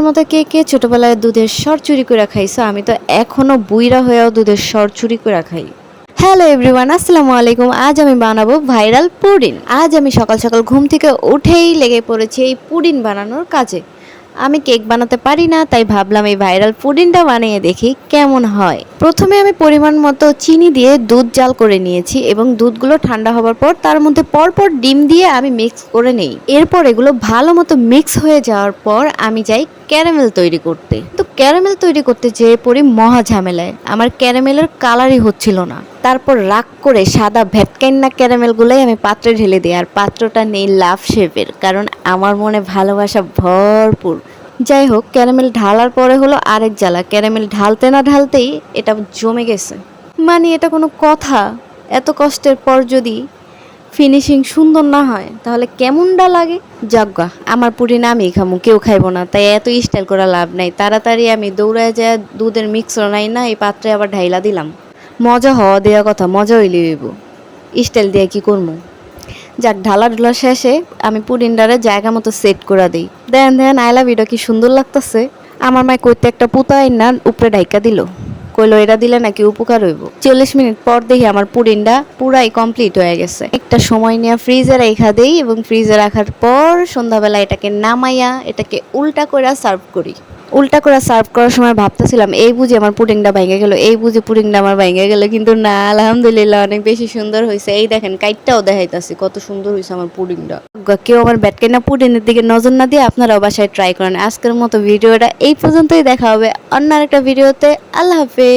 মতো কে কে ছোটবেলায় দুধের সর চুরি করে খাইছো? আমি তো এখনো বুইড়া হয়েও দুধের সর চুরি করে খাই। হ্যালো এভরিওয়ান, আসসালামু আলাইকুম। আজ আমি বানাবো ভাইরাল পুডিং। আজ আমি সকাল সকাল ঘুম থেকে উঠেই লেগে পড়েছি এই পুডিং বানানোর কাজে। আমি কেক বানাতে পারি না, তাই ভাবলাম এই ভাইরাল পুডিংটা বানিয়ে দেখি কেমন হয়। প্রথমে আমি পরিমাণ মতো চিনি দিয়ে দুধ জাল করে নিয়েছি এবং দুধগুলো ঠান্ডা হবার পর তার মধ্যে পরপর ডিম দিয়ে আমি মিক্স করে নেই। এরপর এগুলো ভালো মতো মিক্স হয়ে যাওয়ার পর আমি যাই ক্যারামেল তৈরি করতে। তো ক্যারামেল তৈরি করতে যেয়ে পড়ি মহা ঝামেলায়। আমার ক্যারামেলের কালারই হচ্ছিল না। তারপর রাগ করে সাদা ভ্যাটকাইন্না ক্যারামেলগুলোই আমি পাত্রে ঢেলে দিই, আর পাত্রটা নেই লাভ শেপের, কারণ আমার মনে ভালোবাসা ভরপুর। যাই হোক, ক্যারামেল ঢালার পরে হলো আরেক জ্বালা। ক্যারামেল ঢালতে না ঢালতেই এটা জমে গেছে। মানে এটা কোনো কথা? এত কষ্টের পর যদি ফিনিশিং সুন্দর না হয় তাহলে কেমনটা লাগে? যাজ্ঞা, আমার পুডিং আমি খামু, কেউ খাইবো না, তাই এত স্টাইল করা লাভ নাই। তাড়াতাড়ি আমি দৌড়ায় যায় দুধের মিক্সর নাই না, এই পাত্রে আবার ঢাইলা দিলাম। মজা হওয়া দেওয়া কথা, মজা হইলে হইব, স্টাইল দিয়ে কি করবো। যাক, ঢালা শেষে আমি পুডিংটারে জায়গা মতো সেট করে দিই। দেন আইলা ভিডিও কি সুন্দর লাগতেছে। আমার মায় কইতে একটা পুতা না উপরে ঢাইকা দিল, কইলো এটা দিলে নাকি উপকার হইব। 40 মিনিট পর দেখি আমার পুডিংটা পুরাই কমপ্লিট হয়ে গেছে। একটা সময় নিয়ে ফ্রিজে রাখা দেই এবং ফ্রিজে রাখার পর সন্ধ্যাবেলা এটাকে নামাইয়া এটাকে উল্টা করে সার্ভ করি। উল্টা করে সার্ভ করার সময় ভাবতেছিলাম এই বুঝি আমার পুডিংটা ভেঙে গেল, এই বুঝি পুডিংটা আমার ভেঙে গেল, কিন্তু না, আলহামদুলিল্লাহ অনেক বেশি সুন্দর হয়েছে। এই দেখেন, কাইটটাও দেখাইতাছি কত সুন্দর হয়েছে আমার পুডিংটা। কেউ আমার ব্যাটকেনা পুডিংয়ের দিকে নজর না দিয়ে আপনারাও বাসায় ট্রাই করেন। আজকের মতো ভিডিওটা এই পর্যন্তই, দেখা হবে অন্য আরেকটা ভিডিওতে। আল্লাহ হাফেজ।